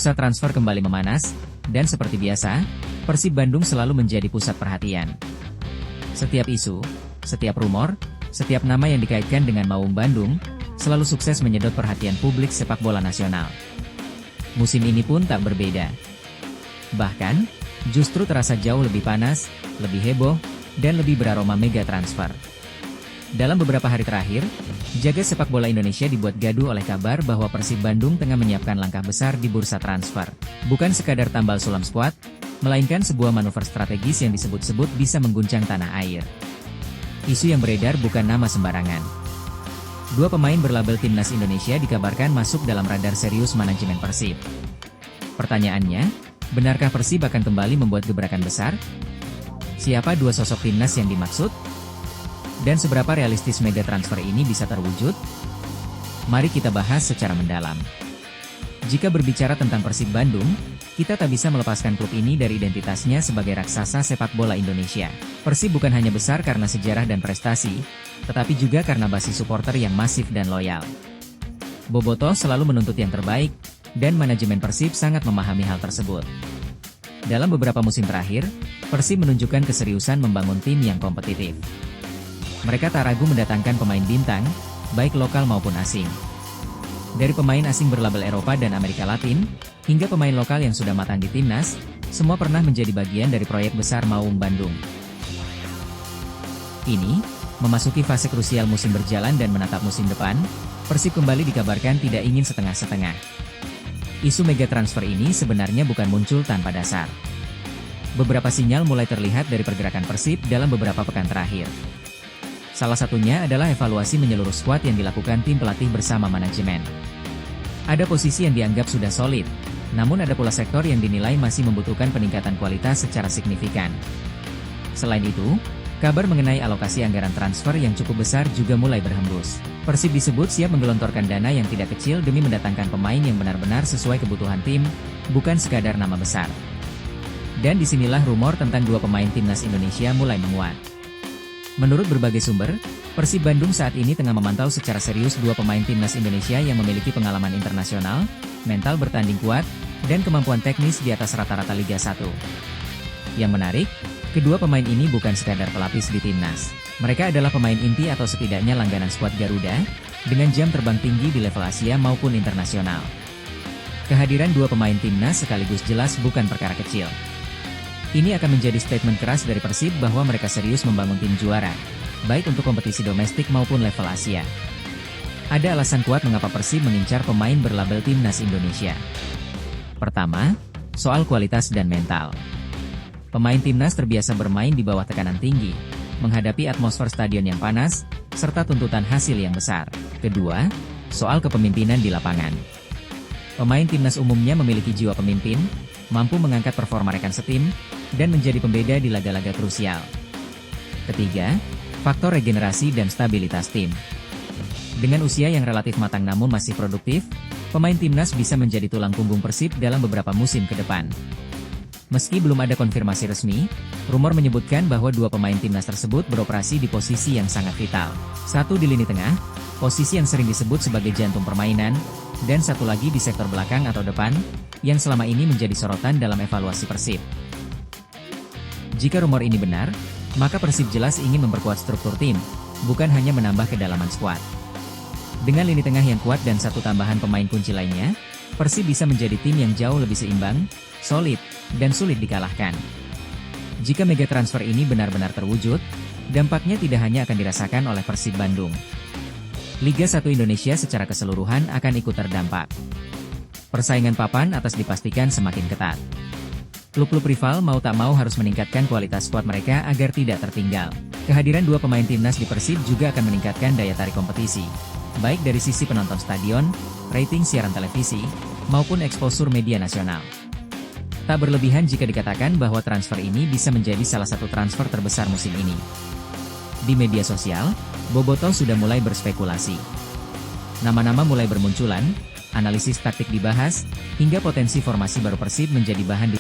Bursa transfer kembali memanas, dan seperti biasa, Persib Bandung selalu menjadi pusat perhatian. Setiap isu, setiap rumor, setiap nama yang dikaitkan dengan Maung Bandung, selalu sukses menyedot perhatian publik sepak bola nasional. Musim ini pun tak berbeda. Bahkan, justru terasa jauh lebih panas, lebih heboh, dan lebih beraroma mega transfer. Dalam beberapa hari terakhir, jagat sepak bola Indonesia dibuat gaduh oleh kabar bahwa Persib Bandung tengah menyiapkan langkah besar di bursa transfer. Bukan sekadar tambal sulam skuad, melainkan sebuah manuver strategis yang disebut-sebut bisa mengguncang tanah air. Isu yang beredar bukan nama sembarangan. Dua pemain berlabel Timnas Indonesia dikabarkan masuk dalam radar serius manajemen Persib. Pertanyaannya, benarkah Persib akan kembali membuat gebrakan besar? Siapa dua sosok Timnas yang dimaksud? Dan seberapa realistis mega transfer ini bisa terwujud? Mari kita bahas secara mendalam. Jika berbicara tentang Persib Bandung, kita tak bisa melepaskan klub ini dari identitasnya sebagai raksasa sepak bola Indonesia. Persib bukan hanya besar karena sejarah dan prestasi, tetapi juga karena basis supporter yang masif dan loyal. Bobotoh selalu menuntut yang terbaik, dan manajemen Persib sangat memahami hal tersebut. Dalam beberapa musim terakhir, Persib menunjukkan keseriusan membangun tim yang kompetitif. Mereka tak ragu mendatangkan pemain bintang, baik lokal maupun asing. Dari pemain asing berlabel Eropa dan Amerika Latin, hingga pemain lokal yang sudah matang di Timnas, semua pernah menjadi bagian dari proyek besar Maung Bandung. Ini, memasuki fase krusial musim berjalan dan menatap musim depan, Persib kembali dikabarkan tidak ingin setengah-setengah. Isu mega transfer ini sebenarnya bukan muncul tanpa dasar. Beberapa sinyal mulai terlihat dari pergerakan Persib dalam beberapa pekan terakhir. Salah satunya adalah evaluasi menyeluruh skuad yang dilakukan tim pelatih bersama manajemen. Ada posisi yang dianggap sudah solid, namun ada pula sektor yang dinilai masih membutuhkan peningkatan kualitas secara signifikan. Selain itu, kabar mengenai alokasi anggaran transfer yang cukup besar juga mulai berhembus. Persib disebut siap menggelontorkan dana yang tidak kecil demi mendatangkan pemain yang benar-benar sesuai kebutuhan tim, bukan sekadar nama besar. Dan disinilah rumor tentang dua pemain Timnas Indonesia mulai menguat. Menurut berbagai sumber, Persib Bandung saat ini tengah memantau secara serius dua pemain Timnas Indonesia yang memiliki pengalaman internasional, mental bertanding kuat, dan kemampuan teknis di atas rata-rata Liga 1. Yang menarik, kedua pemain ini bukan sekadar pelapis di Timnas. Mereka adalah pemain inti atau setidaknya langganan skuad Garuda, dengan jam terbang tinggi di level Asia maupun internasional. Kehadiran dua pemain Timnas sekaligus jelas bukan perkara kecil. Ini akan menjadi statement keras dari Persib bahwa mereka serius membangun tim juara, baik untuk kompetisi domestik maupun level Asia. Ada alasan kuat mengapa Persib mengincar pemain berlabel Timnas Indonesia. Pertama, soal kualitas dan mental. Pemain Timnas terbiasa bermain di bawah tekanan tinggi, menghadapi atmosfer stadion yang panas, serta tuntutan hasil yang besar. Kedua, soal kepemimpinan di lapangan. Pemain Timnas umumnya memiliki jiwa pemimpin, mampu mengangkat performa rekan setim, dan menjadi pembeda di laga-laga krusial. Ketiga, faktor regenerasi dan stabilitas tim. Dengan usia yang relatif matang namun masih produktif, pemain Timnas bisa menjadi tulang punggung Persib dalam beberapa musim ke depan. Meski belum ada konfirmasi resmi, rumor menyebutkan bahwa dua pemain Timnas tersebut beroperasi di posisi yang sangat vital. Satu di lini tengah, posisi yang sering disebut sebagai jantung permainan, dan satu lagi di sektor belakang atau depan, yang selama ini menjadi sorotan dalam evaluasi Persib. Jika rumor ini benar, maka Persib jelas ingin memperkuat struktur tim, bukan hanya menambah kedalaman skuad. Dengan lini tengah yang kuat dan satu tambahan pemain kunci lainnya, Persib bisa menjadi tim yang jauh lebih seimbang, solid, dan sulit dikalahkan. Jika mega transfer ini benar-benar terwujud, dampaknya tidak hanya akan dirasakan oleh Persib Bandung. Liga 1 Indonesia secara keseluruhan akan ikut terdampak. Persaingan papan atas dipastikan semakin ketat. Klub-klub rival mau tak mau harus meningkatkan kualitas skuad mereka agar tidak tertinggal. Kehadiran dua pemain Timnas di Persib juga akan meningkatkan daya tarik kompetisi, baik dari sisi penonton stadion, rating siaran televisi, maupun eksposur media nasional. Tak berlebihan jika dikatakan bahwa transfer ini bisa menjadi salah satu transfer terbesar musim ini. Di media sosial, Bobotoh sudah mulai berspekulasi. Nama-nama mulai bermunculan, analisis taktik dibahas, hingga potensi formasi baru Persib menjadi bahan